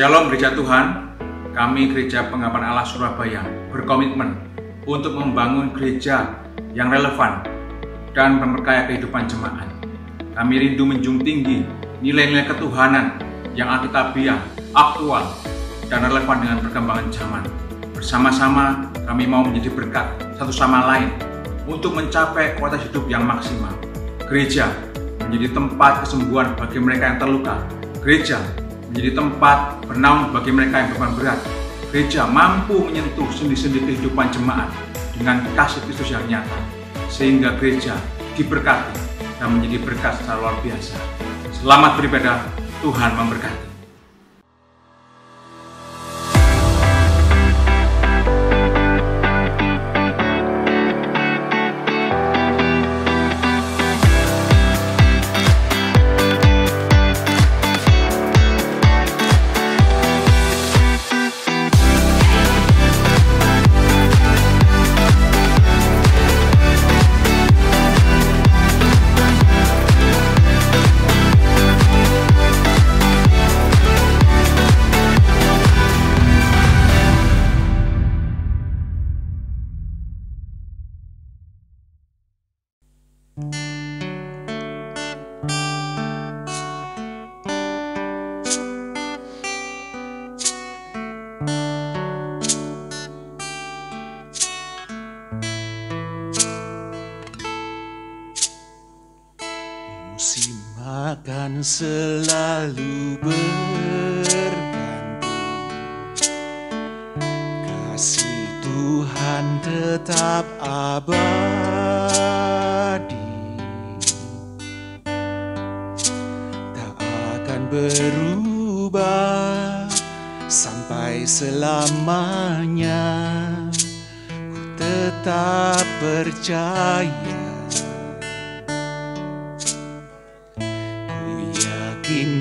Shalom Gereja Tuhan, kami Gereja Pengharapan Allah Surabaya berkomitmen untuk membangun gereja yang relevan dan memperkaya kehidupan jemaat. Kami rindu menjunjung tinggi nilai-nilai ketuhanan yang alkitabiah, aktual, dan relevan dengan perkembangan zaman. Bersama-sama kami mau menjadi berkat satu sama lain untuk mencapai kualitas hidup yang maksimal. Gereja menjadi tempat kesembuhan bagi mereka yang terluka. Gereja menjadi tempat bernaung bagi mereka yang beban berat. Gereja mampu menyentuh sendi-sendi kehidupan jemaat dengan kasih Kristus yang nyata, sehingga gereja diberkati dan menjadi berkat secara luar biasa. Selamat beribadah, Tuhan memberkati. Musim akan selalu berganti, kasih Tuhan tetap abadi, tak akan berubah sampai selamanya. Ku tetap percaya,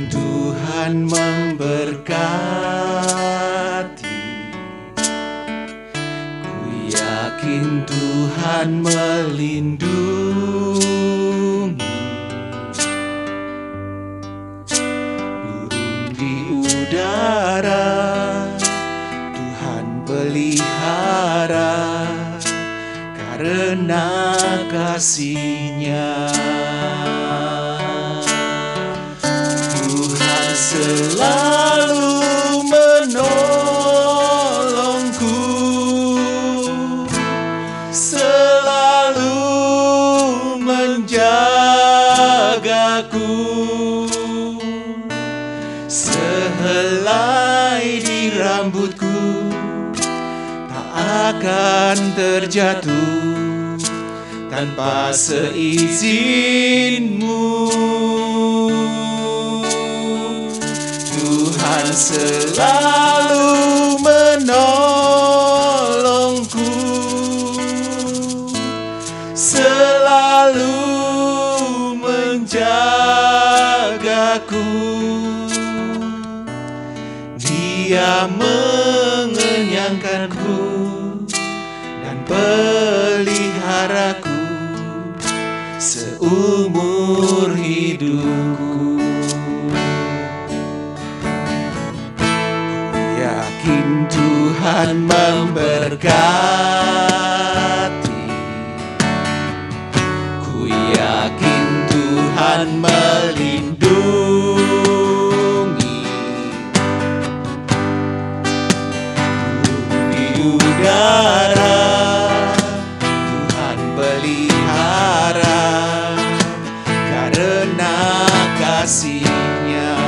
Tuhan memberkati. Ku yakin Tuhan melindungi. Burung di udara Tuhan pelihara karena kasih-Nya. Selalu menolongku, selalu menjagaku, sehelai di rambutku tak akan terjatuh tanpa seizin-Mu. Tuhan selalu menolongku, selalu menjagaku. Dia mengenyangkanku dan peliharaku seumur hidupku. Yakin Tuhan memberkati, ku yakin Tuhan melindungi. Di udara Tuhan pelihara karena kasih-Nya.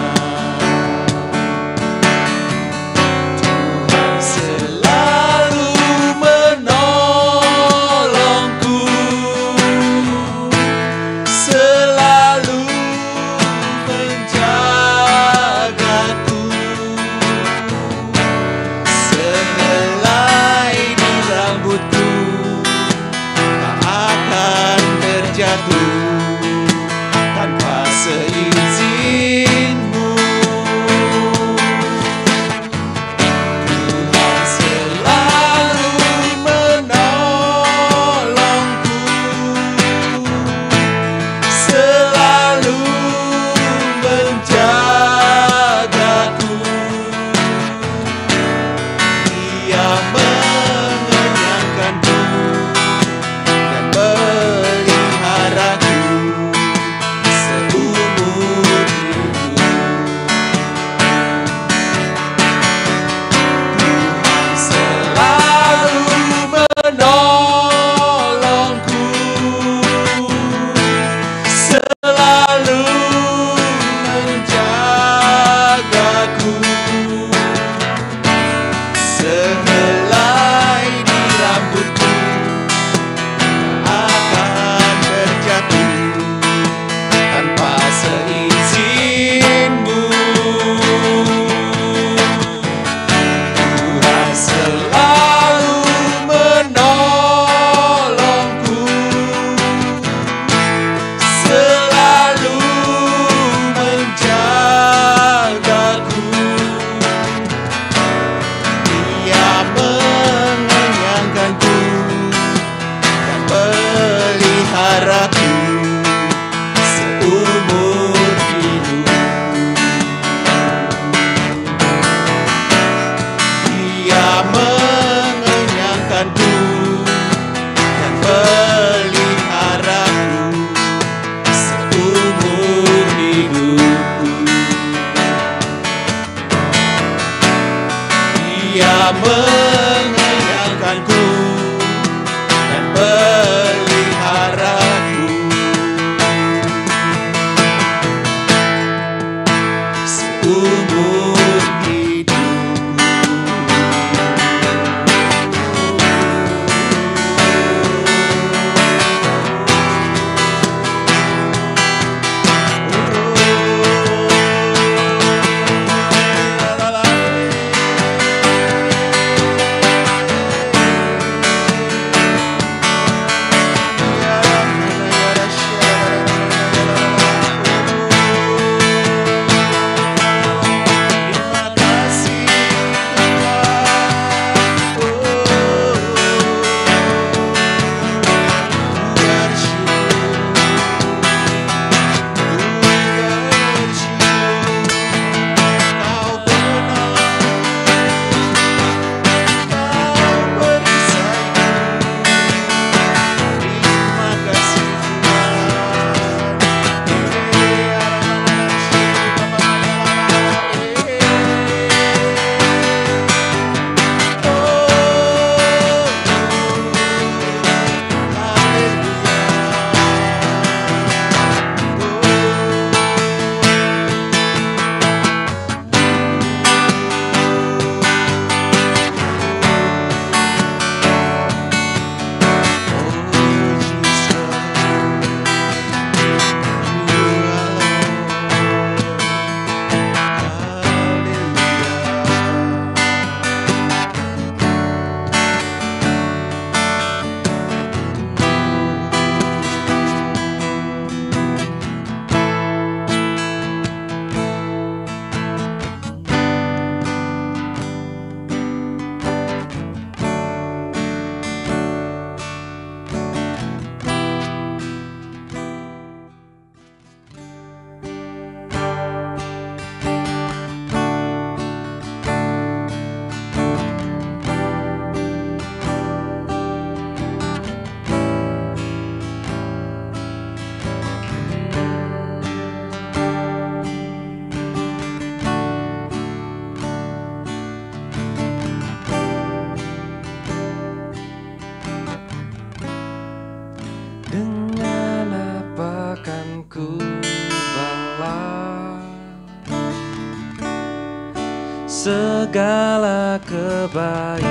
segala kebaikan-Mu.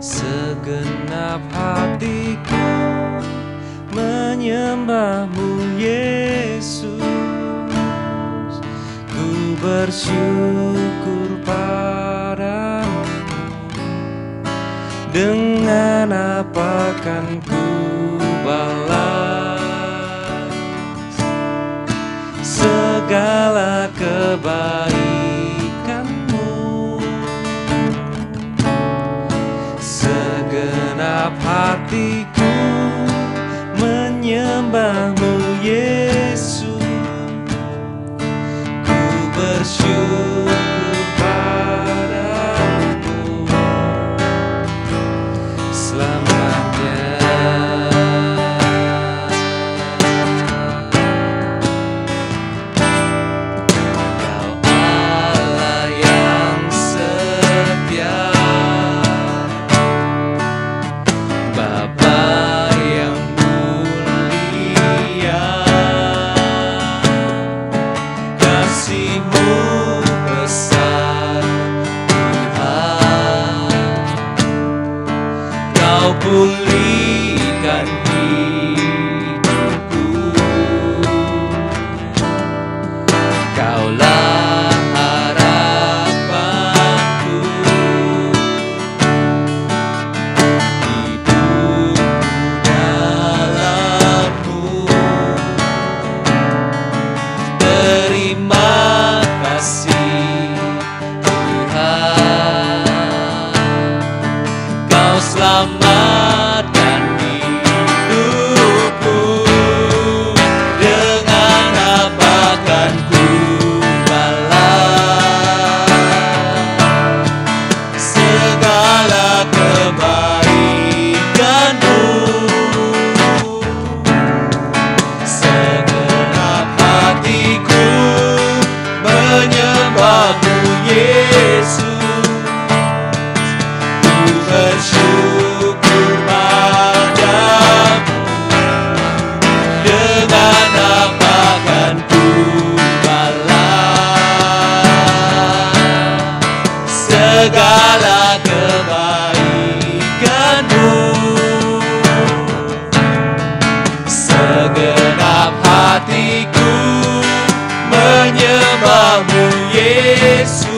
Segenap hatiku menyembah-Mu, Yesus. Ku bersyukur padamu. Dengan apa kan ku balas segala kebaikan-Mu? Segenap hatiku menyembah-Mu, Yesus. Ku bersyukur padamu selamanya. Kau Allah yang setia, Bapa yang mulia. Kasih-Mu besar, Tuhan. Kau pulihkan hidupku. Kaulah harapanku. Hidupku dalam-Mu. Terima kasih, Tuhan. Kau selamatkan hidupku. Dengan apa kan ku balas segala kebaikan-Mu? Segenap hatiku menyembah-Mu, Yesus. Ku bersyukur padamu. Dengan apa kan ku balas segala kebaikan-Mu? Segenap hatiku menyembah-Mu, Yesus.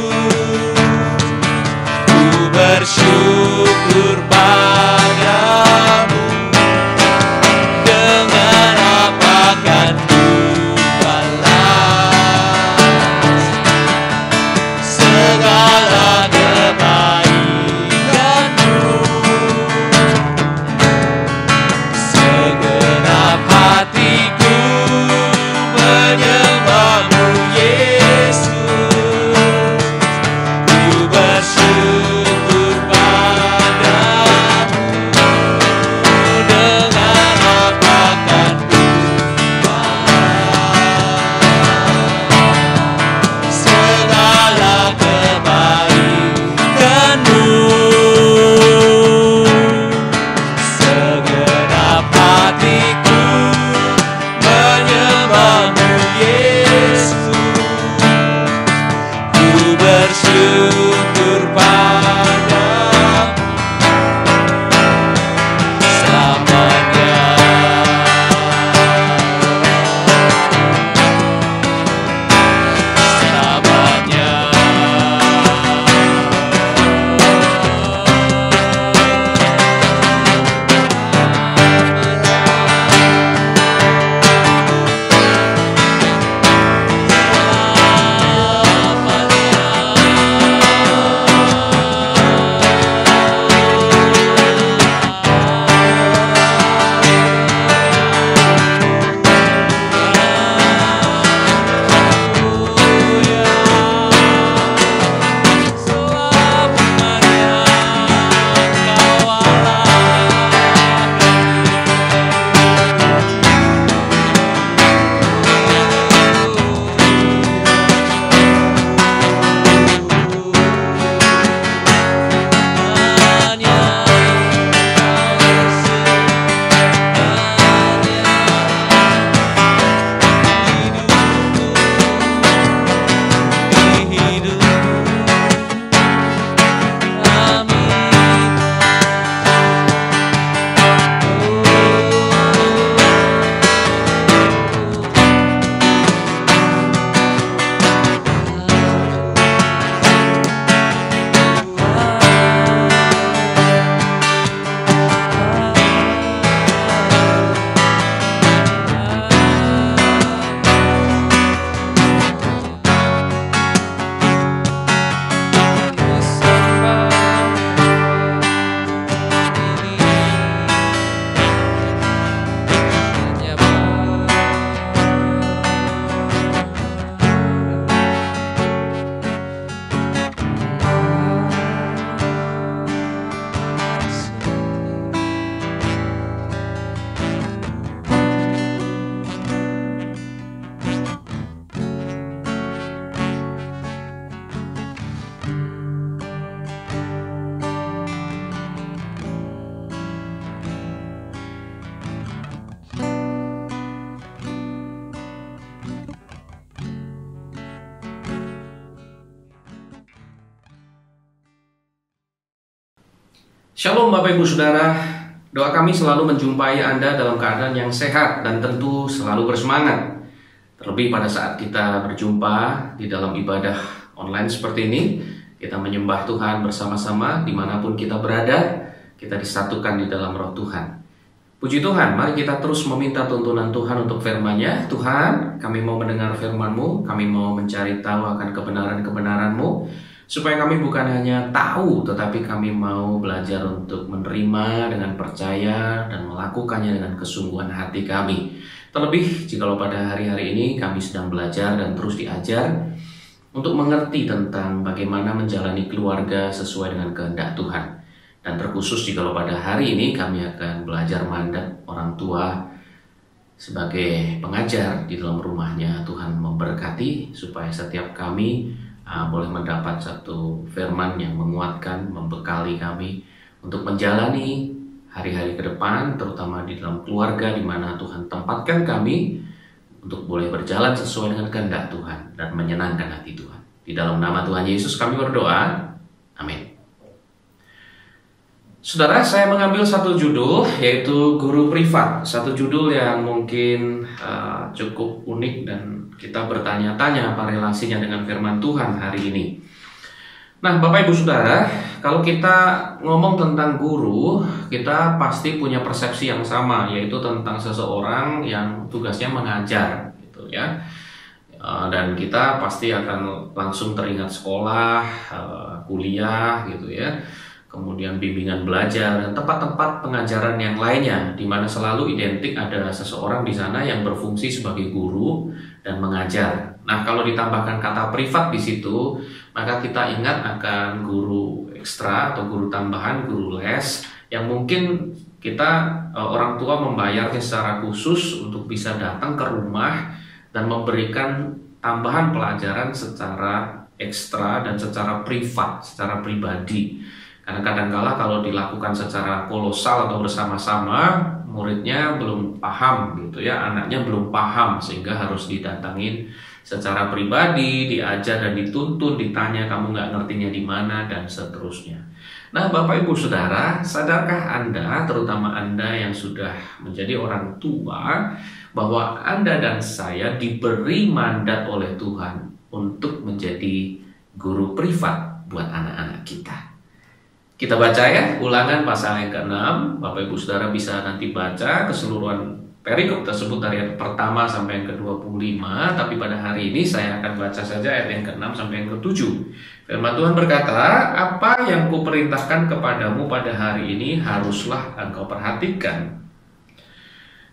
Ku bersyukur padamu. Dengan apa kan ku balas segala kebaikan-Mu? Shalom Bapak Ibu Saudara, doa kami selalu menjumpai Anda dalam keadaan yang sehat dan tentu selalu bersemangat. Terlebih pada saat kita berjumpa di dalam ibadah online seperti ini, kita menyembah Tuhan bersama-sama dimanapun kita berada, kita disatukan di dalam roh Tuhan. Puji Tuhan, mari kita terus meminta tuntunan Tuhan untuk firman-Nya. Tuhan, kami mau mendengar firman-Mu, kami mau mencari tahu akan kebenaran-kebenaran-Mu, supaya kami bukan hanya tahu, tetapi kami mau belajar untuk menerima dengan percaya dan melakukannya dengan kesungguhan hati kami. Terlebih, jikalau pada hari-hari ini kami sedang belajar dan terus diajar untuk mengerti tentang bagaimana menjalani keluarga sesuai dengan kehendak Tuhan. Dan terkhusus jikalau pada hari ini kami akan belajar mandat orang tua sebagai pengajar di dalam rumahnya. Tuhan memberkati supaya setiap kami boleh mendapat satu firman yang menguatkan, membekali kami untuk menjalani hari-hari ke depan, terutama di dalam keluarga di mana Tuhan tempatkan kami untuk boleh berjalan sesuai dengan kehendak Tuhan dan menyenangkan hati Tuhan. Di dalam nama Tuhan Yesus kami berdoa, amin. Saudara, saya mengambil satu judul, yaitu Guru Privat. Satu judul yang mungkin cukup unik dan kita bertanya-tanya apa relasinya dengan firman Tuhan hari ini. Nah, Bapak Ibu Saudara, kalau kita ngomong tentang guru, kita pasti punya persepsi yang sama, yaitu tentang seseorang yang tugasnya mengajar, gitu ya. Dan kita pasti akan langsung teringat sekolah, kuliah, gitu ya. Kemudian bimbingan belajar dan tempat-tempat pengajaran yang lainnya, di mana selalu identik ada seseorang di sana yang berfungsi sebagai guru dan mengajar. Nah, kalau ditambahkan kata privat di situ, maka kita ingat akan guru ekstra atau guru tambahan, guru les, yang mungkin kita orang tua membayarnya secara khusus untuk bisa datang ke rumah dan memberikan tambahan pelajaran secara ekstra dan secara privat, secara pribadi. Karena kadang-kala kalau dilakukan secara kolosal atau bersama-sama, muridnya belum paham gitu ya, anaknya belum paham, sehingga harus didatangin secara pribadi, diajar dan dituntun, ditanya kamu nggak ngertinya di mana dan seterusnya. Nah, Bapak Ibu Saudara, sadarkah Anda, terutama Anda yang sudah menjadi orang tua, bahwa Anda dan saya diberi mandat oleh Tuhan untuk menjadi guru privat buat anak-anak kita. Kita baca ya, Ulangan pasal yang ke-6. Bapak Ibu Saudara bisa nanti baca keseluruhan perikop tersebut dari ayat pertama sampai yang ke-25. Tapi pada hari ini saya akan baca saja ayat yang ke-6 sampai yang ke-7. Firman Tuhan berkata, apa yang kuperintahkan kepadamu pada hari ini haruslah engkau perhatikan.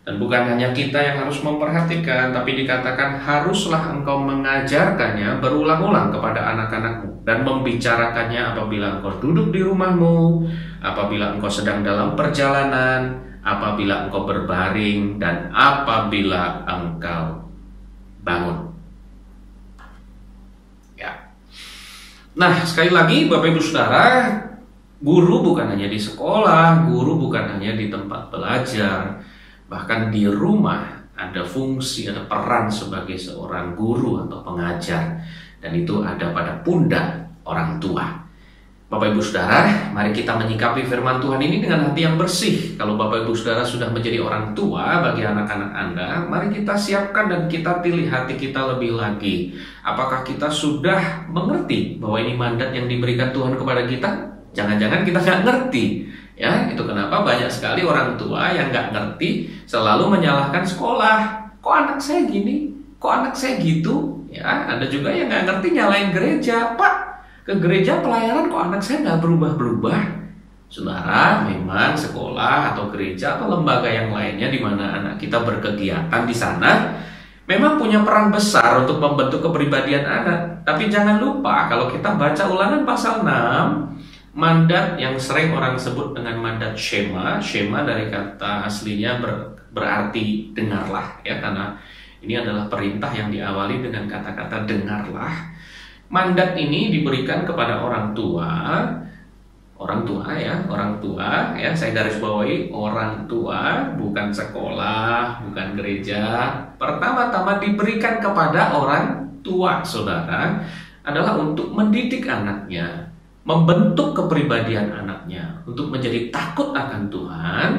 Dan bukan hanya kita yang harus memperhatikan, tapi dikatakan haruslah engkau mengajarkannya berulang-ulang kepada anak-anakmu dan membicarakannya apabila engkau duduk di rumahmu, apabila engkau sedang dalam perjalanan, apabila engkau berbaring, dan apabila engkau bangun. Ya. Nah, sekali lagi Bapak Ibu Saudara, guru bukan hanya di sekolah, guru bukan hanya di tempat belajar, bahkan di rumah ada fungsi, ada peran sebagai seorang guru atau pengajar. Dan itu ada pada pundak orang tua. Bapak Ibu Saudara, mari kita menyikapi firman Tuhan ini dengan hati yang bersih. Kalau Bapak Ibu Saudara sudah menjadi orang tua bagi anak-anak Anda, mari kita siapkan dan kita pilih hati kita lebih lagi. Apakah kita sudah mengerti bahwa ini mandat yang diberikan Tuhan kepada kita? Jangan-jangan kita nggak ngerti. Ya, itu kenapa banyak sekali orang tua yang nggak ngerti selalu menyalahkan sekolah. Kok anak saya gini? Kok anak saya gitu? Ya, ada juga yang nggak ngerti nyalain gereja. Pak, ke gereja pelayanan kok anak saya nggak berubah-berubah? Saudara, memang sekolah atau gereja atau lembaga yang lainnya di mana anak kita berkegiatan di sana memang punya peran besar untuk membentuk kepribadian anak. Tapi jangan lupa kalau kita baca Ulangan pasal 6, mandat yang sering orang sebut dengan mandat Shema dari kata aslinya berarti dengarlah ya, karena ini adalah perintah yang diawali dengan kata-kata dengarlah. Mandat ini diberikan kepada orang tua ya, saya garis bawahi orang tua, bukan sekolah, bukan gereja. Pertama-tama diberikan kepada orang tua, saudara, adalah untuk mendidik anaknya, membentuk kepribadian anaknya untuk menjadi takut akan Tuhan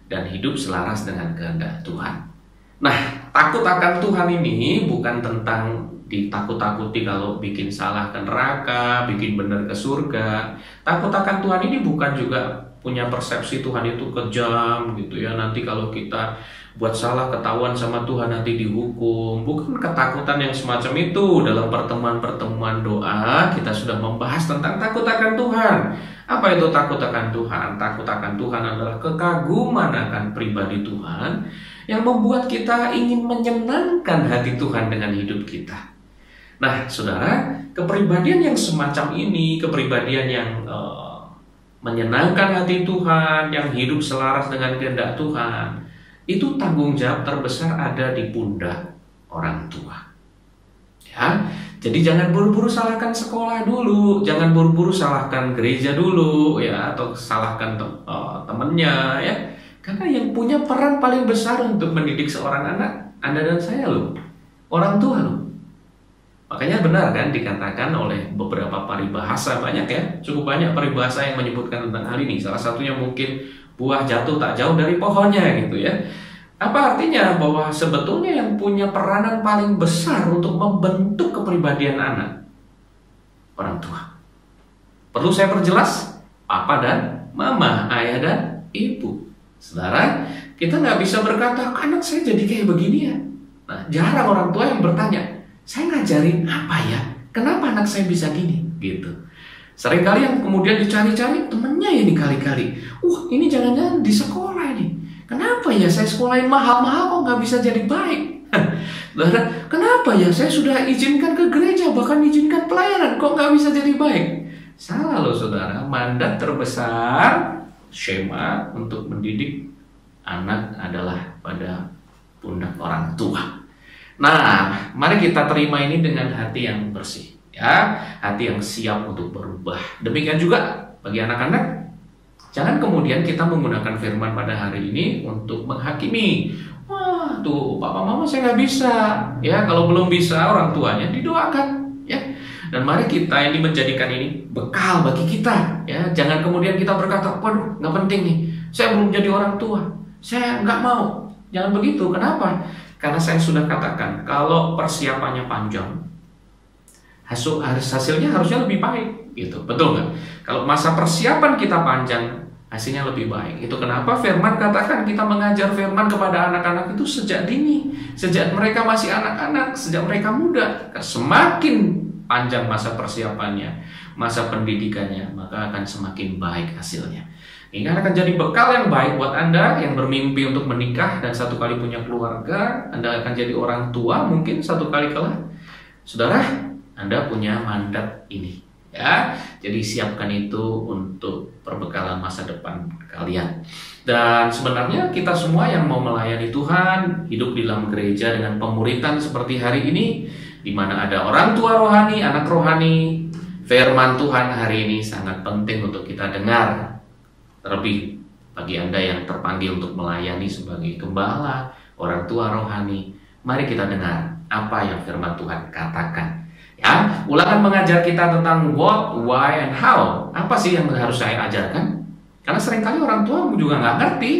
dan hidup selaras dengan kehendak Tuhan. Nah, takut akan Tuhan ini bukan tentang ditakut-takuti kalau bikin salah ke neraka, bikin benar ke surga. Takut akan Tuhan ini bukan juga punya persepsi Tuhan itu kejam gitu ya. Nanti kalau kita buat salah ketahuan sama Tuhan nanti dihukum. Bukan ketakutan yang semacam itu. Dalam pertemuan-pertemuan doa kita sudah membahas tentang takut akan Tuhan. Apa itu takut akan Tuhan? Takut akan Tuhan adalah kekaguman akan pribadi Tuhan yang membuat kita ingin menyenangkan hati Tuhan dengan hidup kita. Nah, saudara, kepribadian yang semacam ini, kepribadian yang menyenangkan hati Tuhan, yang hidup selaras dengan kehendak Tuhan, itu tanggung jawab terbesar ada di pundak orang tua. Ya, jadi jangan buru-buru salahkan sekolah dulu, jangan buru-buru salahkan gereja dulu, ya, atau salahkan temennya, ya. Karena yang punya peran paling besar untuk mendidik seorang anak, Anda dan saya loh, orang tua loh. Makanya benar kan dikatakan oleh beberapa paribahasa, banyak ya, cukup banyak paribahasa yang menyebutkan tentang hal ini. Salah satunya mungkin buah jatuh tak jauh dari pohonnya gitu ya. Apa artinya? Bahwa sebetulnya yang punya peranan paling besar untuk membentuk kepribadian anak, orang tua. Perlu saya perjelas? Papa dan mama, ayah dan ibu. Saudara, kita nggak bisa berkata, anak saya jadi kayak begini ya. Nah, jarang orang tua yang bertanya, saya ngajarin apa ya? Kenapa anak saya bisa gini? Gitu. Seringkali yang kemudian dicari-cari temennya ini kali-kali. Ini jangan-jangan di sekolah ini. Kenapa ya saya sekolahin mahal-mahal kok nggak bisa jadi baik? Saudara, kenapa ya saya sudah izinkan ke gereja, bahkan izinkan pelayanan, kok nggak bisa jadi baik? Salah loh saudara, mandat terbesar Shema untuk mendidik anak adalah pada pundak orang tua. Nah, mari kita terima ini dengan hati yang bersih, ya, hati yang siap untuk berubah. Demikian juga bagi anak-anak, jangan kemudian kita menggunakan firman pada hari ini untuk menghakimi. Wah, tuh papa mama saya nggak bisa, ya. Kalau belum bisa orang tuanya didoakan, ya. Dan mari kita ini menjadikan ini bekal bagi kita, ya. Jangan kemudian kita berkata, waduh, nggak penting nih, saya belum jadi orang tua, saya nggak mau. Jangan begitu. Kenapa? Karena saya sudah katakan, kalau persiapannya panjang, hasilnya harusnya lebih baik, gitu. Betul nggak? Kalau masa persiapan kita panjang, hasilnya lebih baik. Itu kenapa firman katakan kita mengajar firman kepada anak-anak itu sejak dini, sejak mereka masih anak-anak, sejak mereka muda. Semakin panjang masa persiapannya, masa pendidikannya, maka akan semakin baik hasilnya. Ini akan jadi bekal yang baik buat Anda yang bermimpi untuk menikah dan satu kali punya keluarga. Anda akan jadi orang tua mungkin satu kali kelak. Saudara, Anda punya mandat ini, ya. Jadi siapkan itu untuk perbekalan masa depan kalian. Dan sebenarnya kita semua yang mau melayani Tuhan, hidup di dalam gereja dengan pemuritan seperti hari ini, di mana ada orang tua rohani, anak rohani, firman Tuhan hari ini sangat penting untuk kita dengar. Terlebih bagi Anda yang terpanggil untuk melayani sebagai gembala, orang tua rohani, mari kita dengar apa yang firman Tuhan katakan. Ya, Ulangan mengajar kita tentang what, why, and how. Apa sih yang harus saya ajarkan? Karena seringkali orang tua juga nggak ngerti.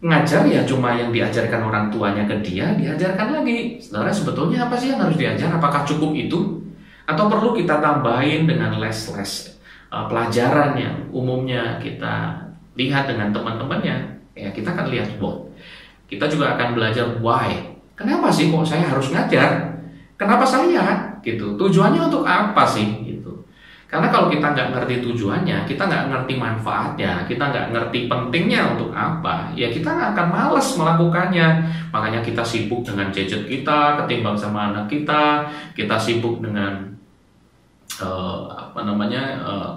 Ngajar ya cuma yang diajarkan orang tuanya ke dia, diajarkan lagi. Saudara, sebetulnya apa sih yang harus diajar? Apakah cukup itu? Atau perlu kita tambahin dengan les-les pelajaran yang umumnya kita lihat dengan teman-temannya? Ya, kita akan lihat what. Kita juga akan belajar why. Kenapa sih kok saya harus ngajar? Kenapa saya? Gitu. Tujuannya untuk apa sih? Gitu. Karena kalau kita nggak ngerti tujuannya, kita nggak ngerti manfaatnya, kita nggak ngerti pentingnya untuk apa, ya kita akan malas melakukannya. Makanya kita sibuk dengan gadget kita, ketimbang sama anak kita sibuk dengan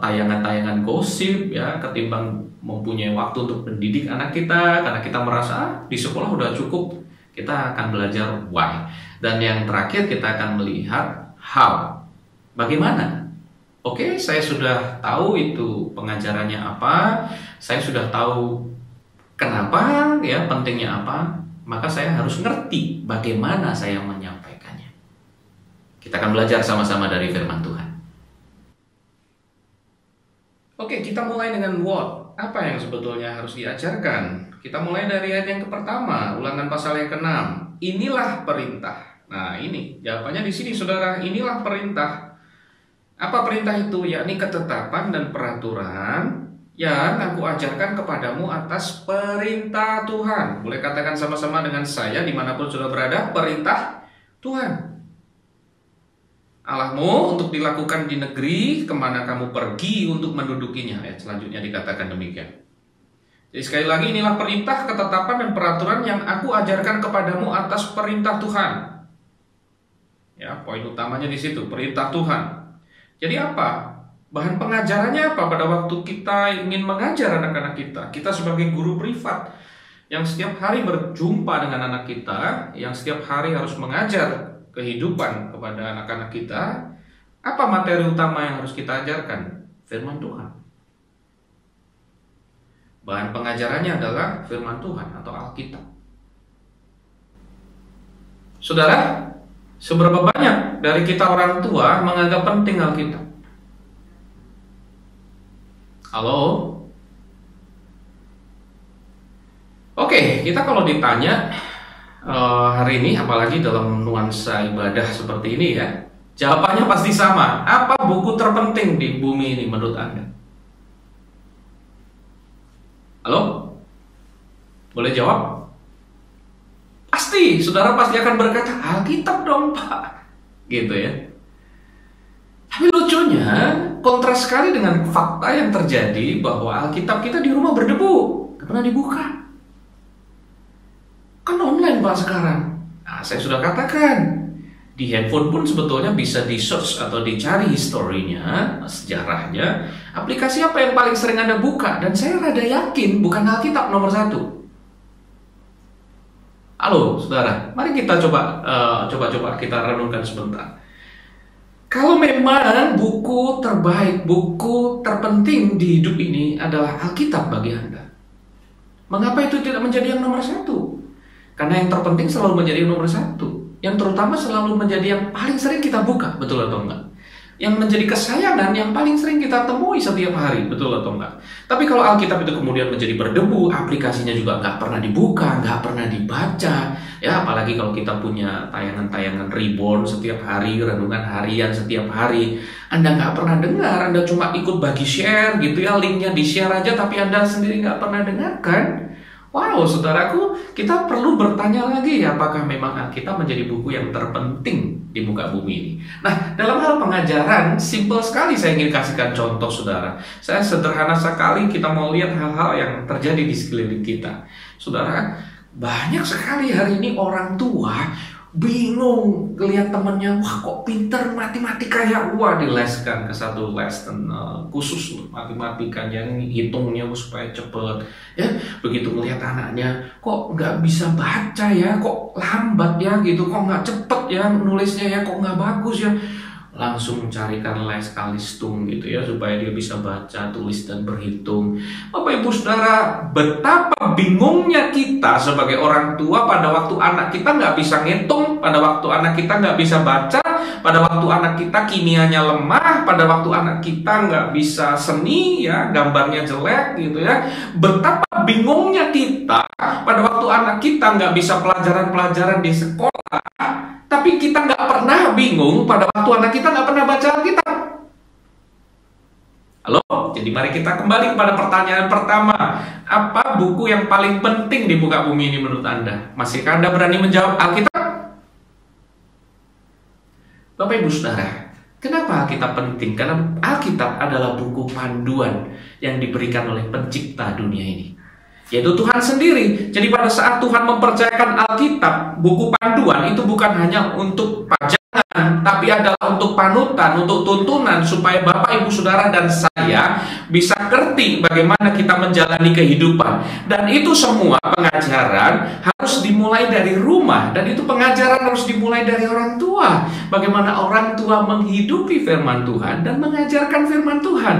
tayangan-tayangan gosip, ya, ketimbang mempunyai waktu untuk mendidik anak kita, karena kita merasa di sekolah udah cukup. Kita akan belajar why. Dan yang terakhir kita akan melihat how. Bagaimana? Oke, saya sudah tahu itu pengajarannya apa, saya sudah tahu kenapa, ya, pentingnya apa, maka saya harus ngerti bagaimana saya menyampaikannya. Kita akan belajar sama-sama dari firman Tuhan. Oke, kita mulai dengan what. Apa yang sebetulnya harus diajarkan? Kita mulai dari ayat yang pertama, Ulangan pasal yang ke-6. Inilah perintah. Nah, ini jawabannya di sini, saudara. Inilah perintah. Apa perintah itu? Yakni ketetapan dan peraturan yang aku ajarkan kepadamu atas perintah Tuhan. Boleh katakan sama-sama dengan saya dimanapun sudah berada, perintah Tuhan. Allahmu untuk dilakukan di negeri kemana kamu pergi untuk mendudukinya. Ayat selanjutnya dikatakan demikian. Jadi sekali lagi, inilah perintah, ketetapan, dan peraturan yang aku ajarkan kepadamu atas perintah Tuhan. Ya, poin utamanya di situ, perintah Tuhan. Jadi apa? Bahan pengajarannya apa pada waktu kita ingin mengajar anak-anak kita? Kita sebagai guru privat yang setiap hari berjumpa dengan anak kita, yang setiap hari harus mengajar kehidupan kepada anak-anak kita, apa materi utama yang harus kita ajarkan? Firman Tuhan. Bahan pengajarannya adalah firman Tuhan atau Alkitab. Saudara, seberapa banyak dari kita orang tua menganggap penting Alkitab? Halo? Oke, kita kalau ditanya hari ini, apalagi dalam nuansa ibadah seperti ini ya, jawabannya pasti sama. Apa buku terpenting di bumi ini menurut Anda? Halo? Boleh jawab? Pasti, saudara pasti akan berkata, Alkitab dong Pak. Gitu ya. Tapi lucunya, kontras sekali dengan fakta yang terjadi bahwa Alkitab kita di rumah berdebu, gak pernah dibuka. Kan online Pak sekarang. Nah, saya sudah katakan, di handphone pun sebetulnya bisa di-search atau dicari historinya, sejarahnya, aplikasi apa yang paling sering Anda buka. Dan saya rada yakin bukan Alkitab nomor 1. Halo, saudara, mari kita coba kita renungkan sebentar. Kalau memang buku terbaik, buku terpenting di hidup ini adalah Alkitab bagi Anda, mengapa itu tidak menjadi yang nomor 1? Karena yang terpenting selalu menjadi yang nomor 1. Yang terutama selalu menjadi yang paling sering kita buka, betul atau enggak? Yang menjadi kesayangan yang paling sering kita temui setiap hari, betul atau enggak? Tapi kalau Alkitab itu kemudian menjadi berdebu, aplikasinya juga nggak pernah dibuka, nggak pernah dibaca, ya apalagi kalau kita punya tayangan-tayangan reborn setiap hari, renungan harian setiap hari, Anda nggak pernah dengar, Anda cuma ikut bagi share gitu ya, linknya di-share aja, tapi Anda sendiri nggak pernah dengarkan. Wow, saudaraku, kita perlu bertanya lagi, apakah memang Alkitab menjadi buku yang terpenting di muka bumi ini? Nah, dalam hal pengajaran, simpel sekali saya ingin kasihkan contoh, saudara. Saya sederhana sekali, kita mau lihat hal-hal yang terjadi di sekeliling kita. Saudara, banyak sekali hari ini orang tua bingung lihat temannya, wah kok pinter matematika ya, wah dileskan ke satu lesson khusus matematika yang hitungnya supaya cepet ya. Begitu melihat anaknya, kok nggak bisa baca ya, kok lambat ya gitu, kok nggak cepet ya nulisnya ya, kok nggak bagus ya, langsung mencarikan les Kalistung gitu ya, supaya dia bisa baca, tulis, dan berhitung. Bapak Ibu Saudara, betapa bingungnya kita sebagai orang tua pada waktu anak kita nggak bisa ngitung, pada waktu anak kita nggak bisa baca, pada waktu anak kita kimianya lemah, pada waktu anak kita nggak bisa seni ya, gambarnya jelek gitu ya. Betapa bingungnya kita pada waktu anak kita nggak bisa pelajaran-pelajaran di sekolah, tapi kita nggak pernah bingung pada waktu anak kita nggak pernah baca Alkitab. Halo, jadi mari kita kembali kepada pertanyaan pertama. Apa buku yang paling penting di muka bumi ini menurut Anda? Masihkah Anda berani menjawab Alkitab? Bapak Ibu Saudara, kenapa Alkitab penting? Karena Alkitab adalah buku panduan yang diberikan oleh pencipta dunia ini, yaitu Tuhan sendiri. Jadi pada saat Tuhan mempercayakan Alkitab, buku panduan itu bukan hanya untuk pajangan, tapi adalah untuk panutan, untuk tuntunan, supaya Bapak, Ibu, Saudara, dan saya bisa ngerti bagaimana kita menjalani kehidupan. Dan itu semua pengajaran harus dimulai dari rumah, dan itu pengajaran harus dimulai dari orang tua. Bagaimana orang tua menghidupi firman Tuhan dan mengajarkan firman Tuhan.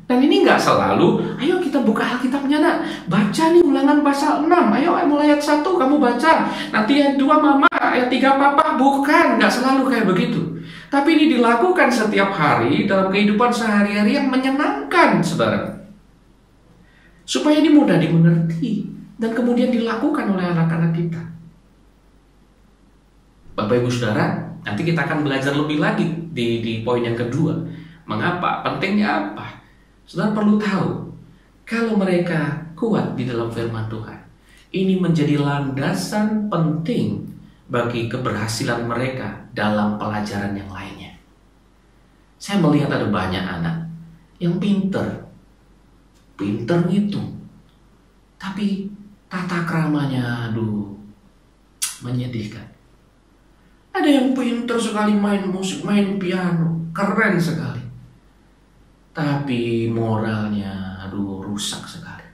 Dan ini nggak selalu, ayo kita buka Alkitabnya nak, baca nih Ulangan pasal 6, ayo mulai ayat 1 kamu baca, nanti ayat 2 mama, ayat 3 papa. Bukan, nggak selalu kayak begitu. Tapi ini dilakukan setiap hari dalam kehidupan sehari-hari yang menyenangkan, saudara. Supaya ini mudah dimengerti dan kemudian dilakukan oleh anak-anak kita. Bapak Ibu Saudara, nanti kita akan belajar lebih lagi di poin yang kedua. Mengapa? Pentingnya apa? Saudara perlu tahu, kalau mereka kuat di dalam firman Tuhan, ini menjadi landasan penting bagi keberhasilan mereka dalam pelajaran yang lainnya. Saya melihat ada banyak anak yang pinter ngitung, tapi tata keramanya, menyedihkan. Ada yang pinter sekali main musik, main piano, keren sekali. Tapi moralnya, rusak sekali.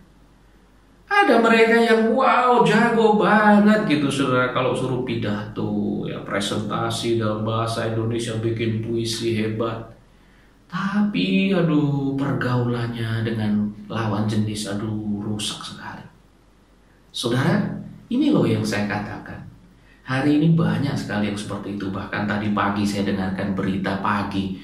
Ada mereka yang wow, jago banget gitu, saudara. Kalau suruh pidato, ya presentasi dalam bahasa Indonesia, bikin puisi hebat. Tapi, pergaulannya dengan lawan jenis, rusak sekali. Saudara, ini loh yang saya katakan. Hari ini banyak sekali yang seperti itu. Bahkan tadi pagi saya dengarkan berita pagi.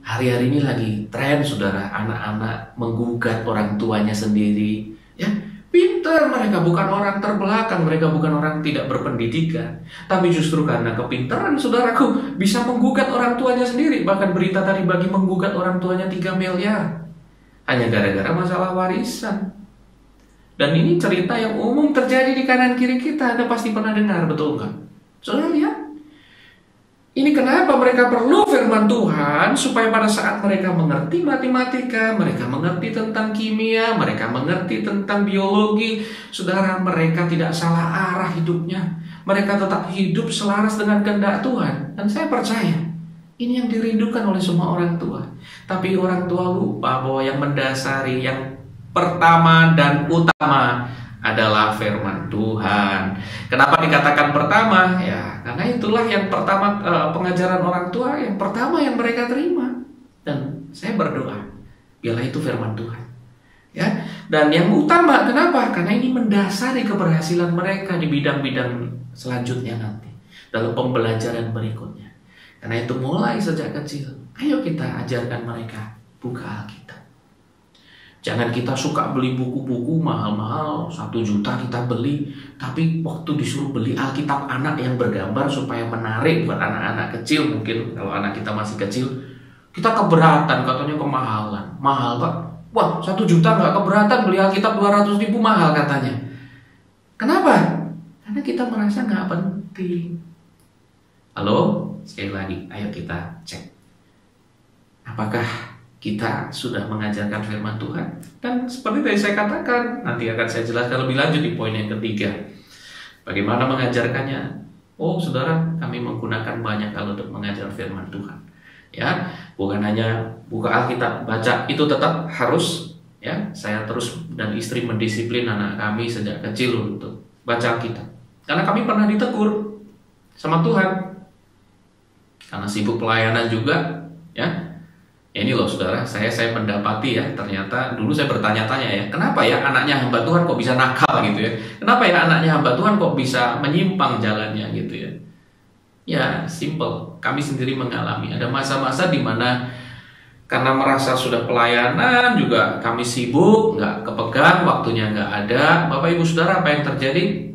Hari-hari ini lagi tren, saudara, anak-anak menggugat orang tuanya sendiri. Ya, pintar mereka, bukan orang terbelakang, mereka bukan orang tidak berpendidikan. Tapi justru karena kepintaran, saudaraku, bisa menggugat orang tuanya sendiri. Bahkan berita tadi pagi menggugat orang tuanya 3 miliar. Hanya gara-gara masalah warisan. Dan ini cerita yang umum terjadi di kanan kiri kita. Anda pasti pernah dengar, betul nggak? Saudara lihat. Ini kenapa mereka perlu firman Tuhan, supaya pada saat mereka mengerti matematika, mereka mengerti tentang kimia, mereka mengerti tentang biologi, saudara, mereka tidak salah arah hidupnya. Mereka tetap hidup selaras dengan kehendak Tuhan. Dan saya percaya, ini yang dirindukan oleh semua orang tua. Tapi orang tua lupa bahwa yang mendasari, yang pertama dan utama adalah firman Tuhan. Kenapa dikatakan pertama? Ya, karena itulah yang pertama, pengajaran orang tua yang pertama yang mereka terima. Dan saya berdoa, biarlah itu firman Tuhan. Ya, dan yang utama, kenapa? Karena ini mendasari keberhasilan mereka di bidang-bidang selanjutnya nanti, dalam pembelajaran berikutnya. Karena itu mulai sejak kecil, ayo kita ajarkan mereka buka Alkitab. Jangan kita suka beli buku-buku mahal-mahal, 1 juta kita beli, tapi waktu disuruh beli Alkitab anak yang bergambar supaya menarik buat anak-anak kecil, mungkin kalau anak kita masih kecil, kita keberatan, katanya kemahalan. Mahal Pak, wah 1 juta nggak keberatan, beli Alkitab 200.000 mahal katanya. Kenapa? Karena kita merasa nggak penting. Halo, sekali lagi, ayo kita cek. Apakah kita sudah mengajarkan firman Tuhan? Dan seperti tadi saya katakan, nanti akan saya jelaskan lebih lanjut di poin yang ketiga. Bagaimana mengajarkannya? Oh, saudara, kami menggunakan banyak hal untuk mengajar firman Tuhan. Ya, bukan hanya buka Alkitab, baca, itu tetap harus. Ya, saya terus dan istri mendisiplin anak kami sejak kecil untuk baca Alkitab. Karena kami pernah ditegur sama Tuhan. Karena sibuk pelayanan juga, ya. Ini loh saudara, saya mendapati ya, ternyata dulu saya bertanya-tanya ya, kenapa ya anaknya hamba Tuhan kok bisa nakal gitu ya? Kenapa ya anaknya hamba Tuhan kok bisa menyimpang jalannya gitu ya? Ya, simple. Kami sendiri mengalami. Ada masa-masa di mana karena merasa sudah pelayanan juga kami sibuk, nggak kepegang, waktunya nggak ada. Bapak Ibu Saudara, apa yang terjadi?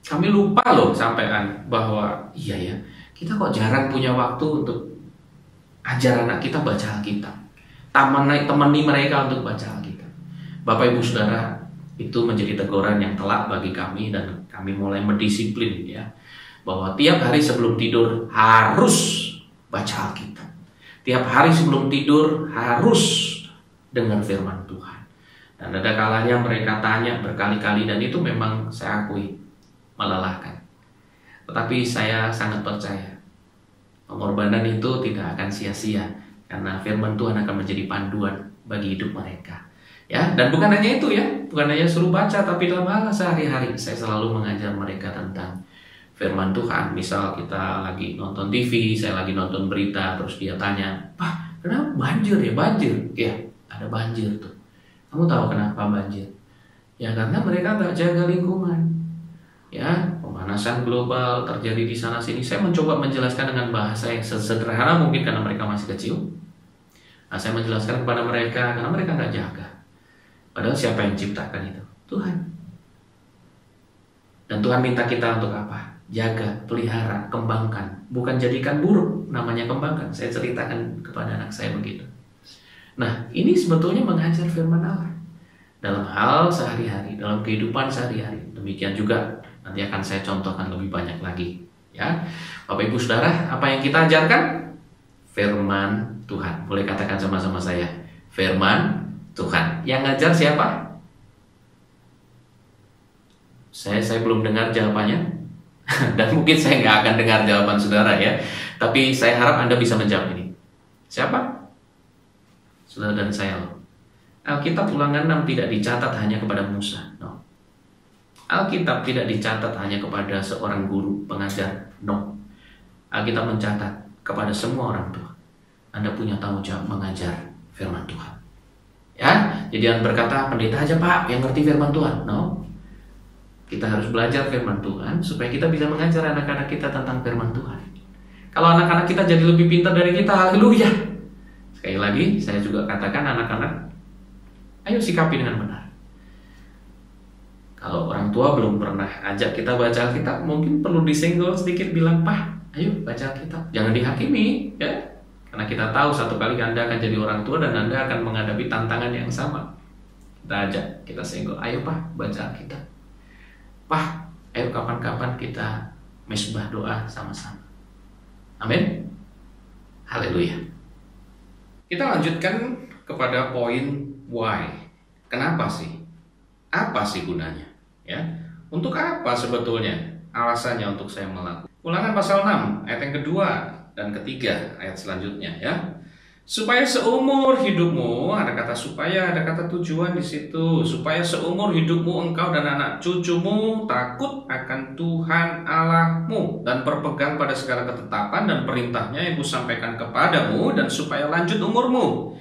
Kami lupa loh sampean bahwa iya ya, kita kok jarang punya waktu untuk ajar anak kita baca Alkitab, temani mereka untuk baca Alkitab. Bapak Ibu Saudara, itu menjadi teguran yang telak bagi kami, dan kami mulai mendisiplin ya, bahwa tiap hari sebelum tidur harus baca Alkitab. Tiap hari sebelum tidur harus dengar firman Tuhan. Dan ada kalanya mereka tanya berkali-kali, dan itu memang saya akui melelahkan. Tetapi saya sangat percaya pengorbanan itu tidak akan sia-sia, karena firman Tuhan akan menjadi panduan bagi hidup mereka. Ya, dan bukan hanya itu ya, bukan hanya suruh baca, tapi dalam hal sehari-hari saya selalu mengajar mereka tentang firman Tuhan. Misal kita lagi nonton TV, saya lagi nonton berita, terus dia tanya, "Pak, kenapa banyak banjir ya, banjir. Ya, ada banjir tuh. Kamu tahu kenapa banjir? Ya karena mereka nggak jaga lingkungan. Ya, pemanasan global terjadi di sana sini. Saya mencoba menjelaskan dengan bahasa yang sederhana mungkin karena mereka masih kecil. Nah, saya menjelaskan kepada mereka karena mereka nggak jaga. Padahal siapa yang ciptakan itu? Tuhan. Dan Tuhan minta kita untuk apa? Jaga, pelihara, kembangkan. Bukan jadikan buruk, namanya kembangkan. Saya ceritakan kepada anak saya begitu. Nah, ini sebetulnya mengajar firman Allah dalam hal sehari-hari, dalam kehidupan sehari-hari. Demikian juga nanti akan saya contohkan lebih banyak lagi. Ya, Bapak Ibu Saudara, apa yang kita ajarkan? Firman Tuhan. Boleh katakan sama-sama saya, firman Tuhan. Yang ngajar siapa? Saya belum dengar jawabannya. Dan mungkin saya nggak akan dengar jawaban saudara ya. Tapi saya harap Anda bisa menjawab ini. Siapa? Saudara dan saya loh. Alkitab Ulangan 6 tidak dicatat hanya kepada Musa. No. Alkitab tidak dicatat hanya kepada seorang guru pengajar. No. Alkitab mencatat kepada semua orang tua. Anda punya tanggung jawab mengajar firman Tuhan. Ya, jadi Anda berkata, pendeta aja Pak yang ngerti firman Tuhan. No. Kita harus belajar firman Tuhan supaya kita bisa mengajar anak-anak kita tentang firman Tuhan. Kalau anak-anak kita jadi lebih pintar dari kita, haleluya. Sekali lagi, saya juga katakan anak-anak, ayo sikapi dengan benar. Kalau orang tua belum pernah ajak kita baca Alkitab, mungkin perlu disenggol sedikit, bilang, Pak, ayo baca Alkitab. Jangan dihakimi, ya. Karena kita tahu satu kali Anda akan jadi orang tua dan Anda akan menghadapi tantangan yang sama. Kita ajak, kita senggol, ayo Pak, baca Alkitab. Pak, ayo kapan-kapan kita mesbah doa sama-sama. Amin. Haleluya. Kita lanjutkan kepada poin why. Kenapa sih? Apa sih gunanya? Ya. Untuk apa sebetulnya alasannya untuk saya melakukan? Ulangan pasal 6 ayat yang kedua dan ketiga ayat selanjutnya ya. Supaya seumur hidupmu, ada kata supaya, ada kata tujuan di situ. Supaya seumur hidupmu engkau dan anak cucumu takut akan Tuhan Allahmu dan berpegang pada segala ketetapan dan perintahnya yang kusampaikan kepadamu, dan supaya lanjut umurmu.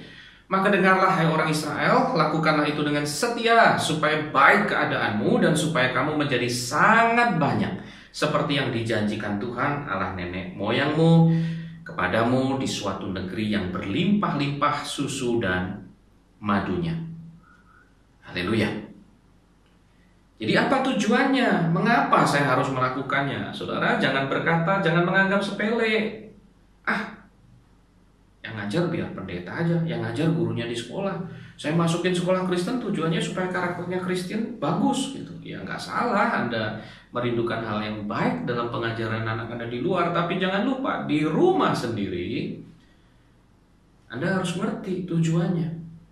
Maka dengarlah hai orang Israel, lakukanlah itu dengan setia, supaya baik keadaanmu dan supaya kamu menjadi sangat banyak, seperti yang dijanjikan Tuhan Allah nenek moyangmu kepadamu di suatu negeri yang berlimpah-limpah susu dan madunya. Haleluya. Jadi apa tujuannya? Mengapa saya harus melakukannya? Saudara, jangan berkata, jangan menganggap sepele. Yang ngajar biar pendeta aja, yang ngajar gurunya di sekolah. Saya masukin sekolah Kristen tujuannya supaya karakternya Kristen bagus gitu. Ya nggak salah Anda merindukan hal yang baik dalam pengajaran anak Anda di luar, tapi jangan lupa di rumah sendiri Anda harus ngerti tujuannya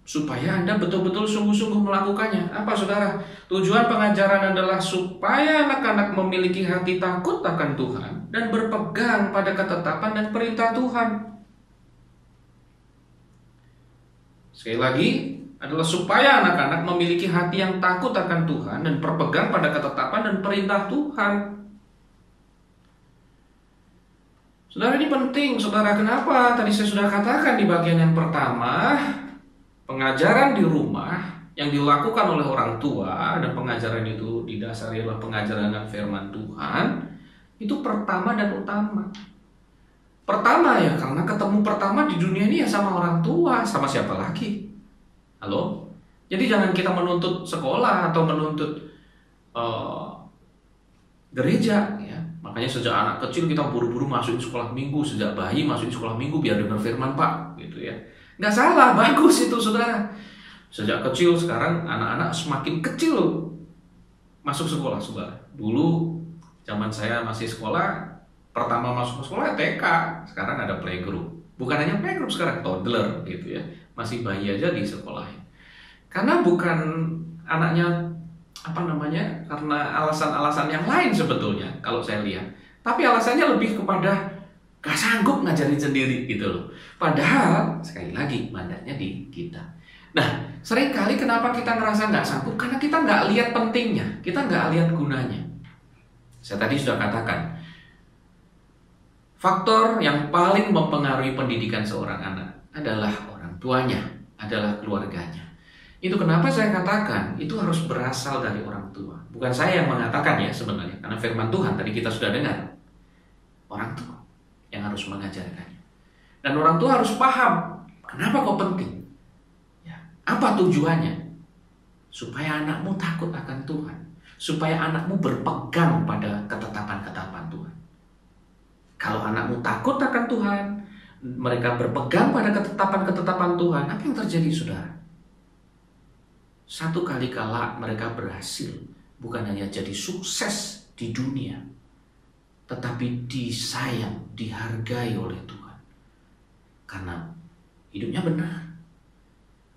supaya Anda betul-betul sungguh-sungguh melakukannya. Apa saudara? Tujuan pengajaran adalah supaya anak-anak memiliki hati takut akan Tuhan dan berpegang pada ketetapan dan perintah Tuhan. Sekali lagi, adalah supaya anak-anak memiliki hati yang takut akan Tuhan dan berpegang pada ketetapan dan perintah Tuhan. Saudara, ini penting. Saudara, kenapa? Tadi saya sudah katakan di bagian yang pertama, pengajaran di rumah yang dilakukan oleh orang tua, dan pengajaran itu didasari oleh pengajaran dan firman Tuhan, itu pertama dan utama. Pertama ya, karena ketemu pertama di dunia ini ya sama orang tua, sama siapa lagi? Halo? Jadi jangan kita menuntut sekolah atau menuntut gereja ya. Makanya sejak anak kecil kita buru-buru masukin sekolah minggu, sejak bayi masukin sekolah minggu biar dengar firman Pak gitu ya. Nggak salah, bagus itu saudara. Sejak kecil sekarang anak-anak semakin kecil loh masuk sekolah saudara. Dulu zaman saya masih sekolah, pertama masuk ke sekolah TK, sekarang ada playgroup. Bukan hanya playgroup sekarang, toddler gitu ya. Masih bayi aja di sekolah. Karena bukan anaknya karena alasan-alasan yang lain sebetulnya kalau saya lihat. Tapi alasannya lebih kepada gak sanggup ngajarin sendiri gitu loh. Padahal sekali lagi mandatnya di kita. Nah, seringkali kenapa kita ngerasa gak sanggup? Karena kita gak lihat pentingnya, kita gak lihat gunanya. Saya tadi sudah katakan, faktor yang paling mempengaruhi pendidikan seorang anak adalah orang tuanya adalah keluarganya. Itu kenapa saya katakan itu harus berasal dari orang tua. Bukan saya yang mengatakan ya sebenarnya, karena firman Tuhan tadi kita sudah dengar. Orang tua yang harus mengajarkannya. Dan orang tua harus paham kenapa kok penting. Ya, apa tujuannya? Supaya anakmu takut akan Tuhan. Supaya anakmu berpegang pada ketetapan-ketetapan Tuhan. Kalau anakmu takut akan Tuhan, mereka berpegang pada ketetapan-ketetapan Tuhan, apa yang terjadi, saudara? Satu kali kala mereka berhasil, bukan hanya jadi sukses di dunia, tetapi disayang, dihargai oleh Tuhan. Karena hidupnya benar.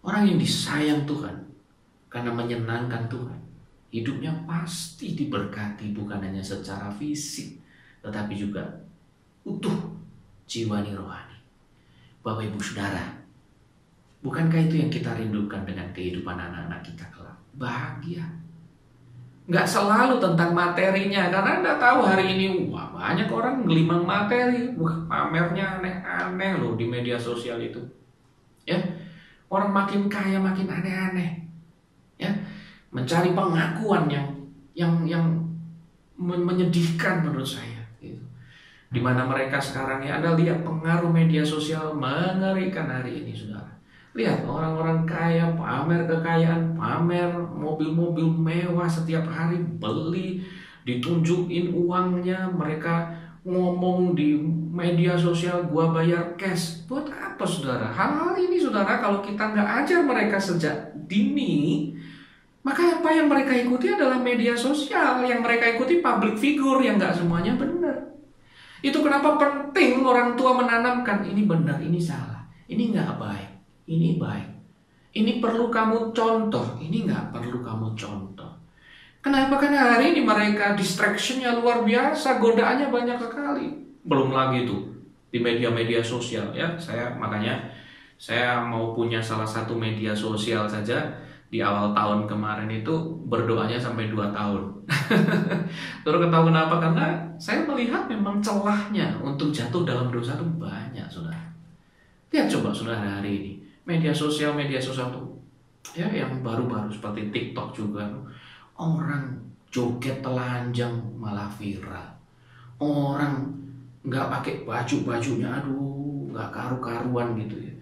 Orang yang disayang Tuhan, karena menyenangkan Tuhan, hidupnya pasti diberkati, bukan hanya secara fisik, tetapi juga utuh jiwani rohani. Bapak Ibu Saudara, bukankah itu yang kita rindukan dengan kehidupan anak-anak kita kelak? Bahagia. Nggak selalu tentang materinya, karena Anda tahu hari ini banyak orang gelimang materi. Pamernya aneh-aneh loh di media sosial itu. Ya, orang makin kaya makin aneh-aneh. Ya, mencari pengakuan yang menyedihkan menurut saya. Gitu. Di mana mereka sekarang ya, Anda lihat pengaruh media sosial mengerikan hari ini, saudara. Lihat orang-orang kaya pamer kekayaan, pamer mobil-mobil mewah setiap hari, beli, ditunjukin uangnya, mereka ngomong di media sosial, gua bayar cash. Buat apa, saudara? Hal-hal ini, saudara, kalau kita nggak ajar mereka sejak dini, maka apa yang mereka ikuti adalah media sosial, yang mereka ikuti public figure yang nggak semuanya benar. Itu kenapa penting orang tua menanamkan ini benar, ini salah, ini nggak baik. Ini baik. Ini perlu kamu contoh. Ini nggak perlu kamu contoh. Kenapa? Karena hari ini mereka distractionnya luar biasa. Godaannya banyak sekali. Belum lagi itu di media-media sosial ya. Makanya saya mau punya salah satu media sosial saja. Di awal tahun kemarin itu berdoanya sampai 2 tahun. Terus tahu kenapa? Karena saya melihat memang celahnya untuk jatuh dalam dosa itu banyak, saudara. Lihat coba saudara hari ini. Media sosial tuh ya, yang baru-baru seperti TikTok juga, orang joget telanjang malah viral, orang nggak pakai bajunya, aduh nggak karu-karuan gitu ya,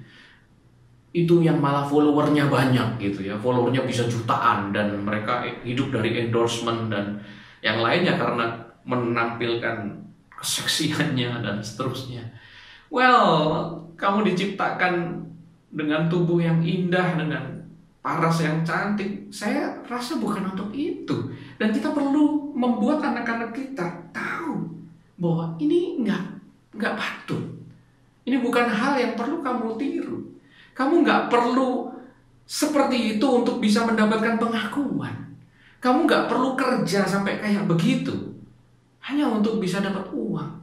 itu yang malah followernya banyak gitu ya, followernya bisa jutaan, dan mereka hidup dari endorsement dan yang lainnya karena menampilkan keseksiannya dan seterusnya. Well, kamu diciptakan dengan tubuh yang indah, dengan paras yang cantik. Saya rasa bukan untuk itu. Dan kita perlu membuat anak-anak kita tahu bahwa ini nggak patut. Ini bukan hal yang perlu kamu tiru. Kamu nggak perlu seperti itu untuk bisa mendapatkan pengakuan. Kamu nggak perlu kerja sampai kayak begitu hanya untuk bisa dapat uang.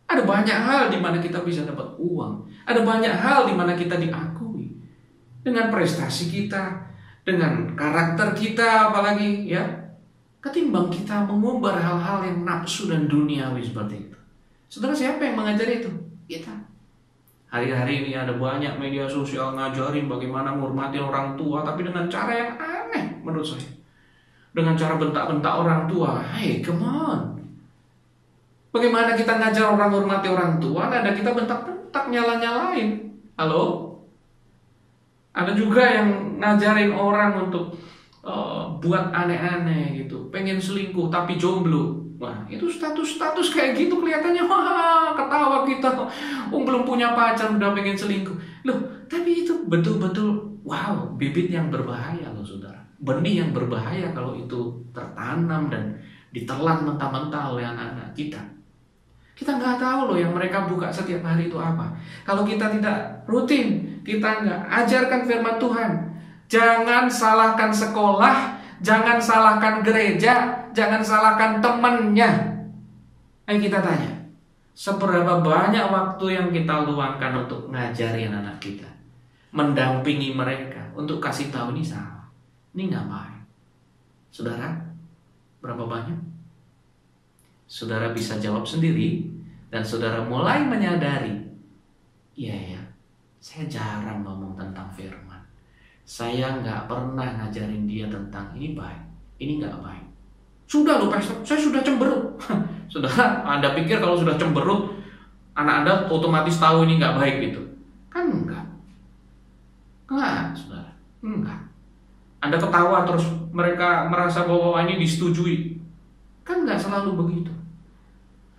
Ada banyak hal di mana kita bisa dapat uang. Ada banyak hal di mana kita diakui. Dengan prestasi kita, dengan karakter kita apalagi ya. Ketimbang kita mengumbar hal-hal yang nafsu dan duniawi seperti itu. Saudara, siapa yang mengajari itu? Kita. Hari-hari ini ada banyak media sosial ngajarin bagaimana menghormati orang tua, tapi dengan cara yang aneh menurut saya. Dengan cara bentak-bentak orang tua. Hey, come on. Bagaimana kita ngajar orang hormati orang tua, ada kita bentak-bentak, nyala-nyalain. Halo? Ada juga yang ngajarin orang untuk buat aneh-aneh gitu. Pengen selingkuh tapi jomblo. Wah, itu status-status kayak gitu kelihatannya, wah, ketawa kita. Belum punya pacar udah pengen selingkuh. Loh, tapi itu betul-betul, wow, bibit yang berbahaya loh, saudara. Benih yang berbahaya kalau itu tertanam dan ditelan mentah-mentah oleh anak-anak kita. Kita nggak tahu loh yang mereka buka setiap hari itu apa. Kalau kita tidak rutin, kita nggak ajarkan firman Tuhan. Jangan salahkan sekolah, jangan salahkan gereja, jangan salahkan temannya. Ayo kita tanya, seberapa banyak waktu yang kita luangkan untuk ngajarin anak kita, mendampingi mereka, untuk kasih tahu ini salah, ini nggak baik. Saudara, berapa banyak? Saudara bisa jawab sendiri dan saudara mulai menyadari, iya ya, Saya jarang ngomong tentang firman. Saya nggak pernah ngajarin dia tentang ini baik, ini nggak baik. Sudah loh pastor, saya sudah cemberut. Saudara, Anda pikir kalau sudah cemberut, anak Anda otomatis tahu ini nggak baik gitu? Kan enggak. Enggak, saudara. Enggak. Anda ketawa terus mereka merasa bahwa ini disetujui. Kan nggak selalu begitu.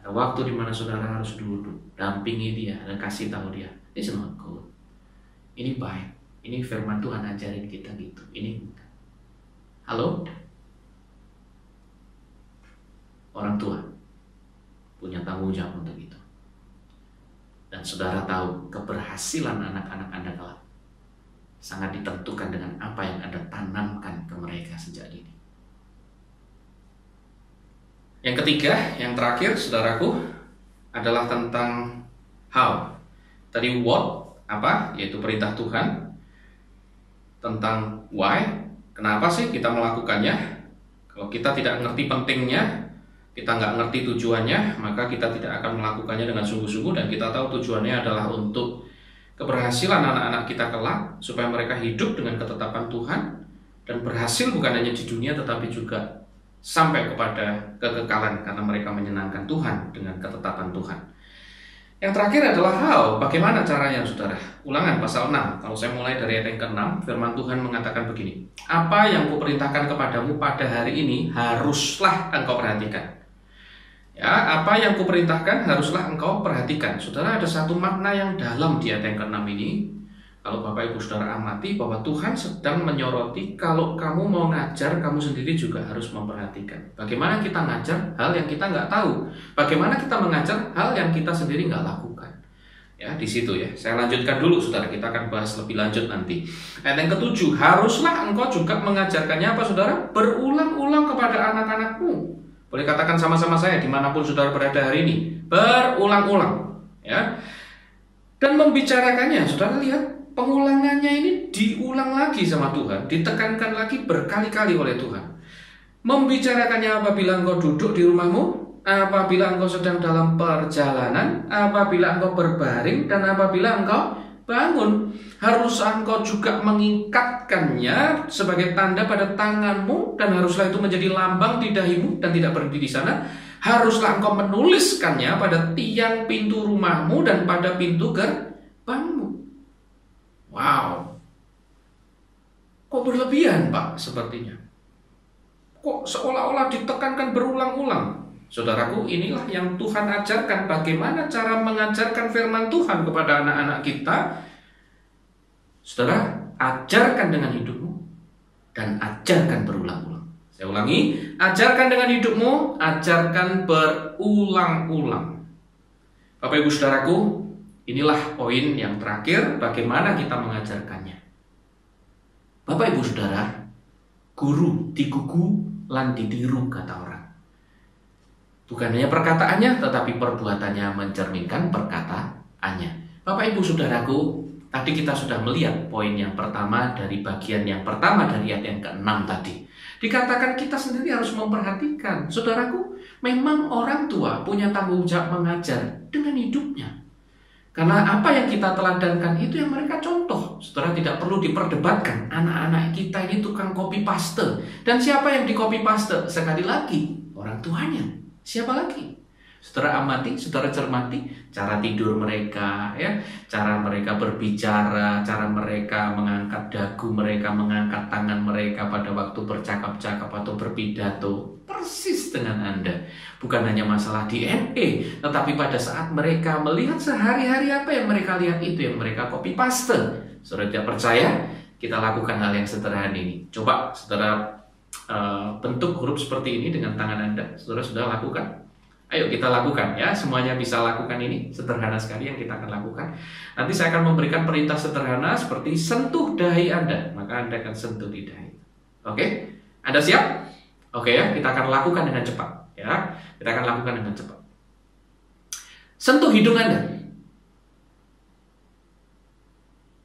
Ada waktu di mana saudara harus duduk, dampingi dia, dan kasih tahu dia, this is not good. Ini baik. Ini firman Tuhan ajarin kita gitu. Ini enggak. Halo? Orang tua punya tanggung jawab untuk itu. Dan saudara tahu keberhasilan anak-anak Anda kelak sangat ditentukan dengan apa yang Anda tanamkan ke mereka sejak dini. Yang ketiga, yang terakhir, saudaraku, adalah tentang how. Tadi what, apa, yaitu perintah Tuhan. Tentang why, kenapa sih kita melakukannya. Kalau kita tidak ngerti pentingnya, kita nggak ngerti tujuannya, maka kita tidak akan melakukannya dengan sungguh-sungguh. Dan kita tahu tujuannya adalah untuk keberhasilan anak-anak kita kelak, supaya mereka hidup dengan ketetapan Tuhan dan berhasil bukan hanya di dunia tetapi juga sampai kepada kekekalan, karena mereka menyenangkan Tuhan dengan ketetapan Tuhan. Yang terakhir adalah how, bagaimana caranya, saudara. Ulangan pasal 6, kalau saya mulai dari ayat yang ke-6, firman Tuhan mengatakan begini, apa yang kuperintahkan kepadamu pada hari ini haruslah engkau perhatikan. Ya, apa yang kuperintahkan haruslah engkau perhatikan. Saudara, ada satu makna yang dalam di ayat yang ke-6 ini. Kalau Bapak Ibu Saudara amati, bahwa Tuhan sedang menyoroti kalau kamu mau ngajar, kamu sendiri juga harus memperhatikan. Bagaimana kita ngajar hal yang kita nggak tahu. Bagaimana kita mengajar hal yang kita sendiri nggak lakukan. Ya, di situ ya. Saya lanjutkan dulu, saudara. Kita akan bahas lebih lanjut nanti. Ayat yang ke-7, haruslah engkau juga mengajarkannya apa, saudara? Berulang-ulang kepada anak-anakmu. Boleh katakan sama-sama saya, dimanapun saudara berada hari ini. Berulang-ulang. Ya. Dan membicarakannya, saudara lihat. Pengulangannya ini diulang lagi sama Tuhan, ditekankan lagi berkali-kali oleh Tuhan. Membicarakannya apabila engkau duduk di rumahmu, apabila engkau sedang dalam perjalanan, apabila engkau berbaring, dan apabila engkau bangun. Harus engkau juga mengikatkannya sebagai tanda pada tanganmu, dan haruslah itu menjadi lambang di dahimu, dan tidak berhenti di sana. Haruslah engkau menuliskannya pada tiang pintu rumahmu dan pada pintu gerbangmu. Wow, kok berlebihan, Pak, sepertinya. Kok seolah-olah ditekankan berulang-ulang. Saudaraku, inilah yang Tuhan ajarkan, bagaimana cara mengajarkan firman Tuhan kepada anak-anak kita. Saudara, ajarkan dengan hidupmu dan ajarkan berulang-ulang. Saya ulangi, ajarkan dengan hidupmu, ajarkan berulang-ulang. Bapak Ibu Saudaraku, inilah poin yang terakhir, bagaimana kita mengajarkannya. Bapak Ibu Saudara, guru digugu lan ditiru, kata orang. Bukan hanya perkataannya, tetapi perbuatannya mencerminkan perkataannya. Bapak Ibu Saudaraku, tadi kita sudah melihat poin yang pertama dari bagian yang pertama dari ayat yang ke-6 tadi. Dikatakan kita sendiri harus memperhatikan. Saudaraku, memang orang tua punya tanggung jawab mengajar dengan hidupnya. Karena apa yang kita teladankan itu yang mereka contoh. Saudara, tidak perlu diperdebatkan. Anak-anak kita ini tukang copy paste. Dan siapa yang di copy paste? Sekali lagi, orang tuanya. Siapa lagi? Saudara amati, saudara cermati cara tidur mereka, ya, cara mereka berbicara, cara mereka mengangkat dagu mereka, mengangkat tangan mereka pada waktu bercakap-cakap atau berpidato. Persis dengan Anda. Bukan hanya masalah DNA, tetapi pada saat mereka melihat sehari-hari apa yang mereka lihat itu yang mereka copy paste. Saudara tidak percaya? Kita lakukan hal yang sederhana ini. Coba saudara bentuk huruf seperti ini dengan tangan Anda. Saudara sudah lakukan? Ayo kita lakukan ya, semuanya bisa lakukan ini. Sederhana sekali yang kita akan lakukan. Nanti saya akan memberikan perintah sederhana seperti sentuh dahi Anda. Maka Anda akan sentuh di dahi. Oke? Anda siap? Oke ya, kita akan lakukan dengan cepat. Ya, kita akan lakukan dengan cepat. Sentuh hidung Anda.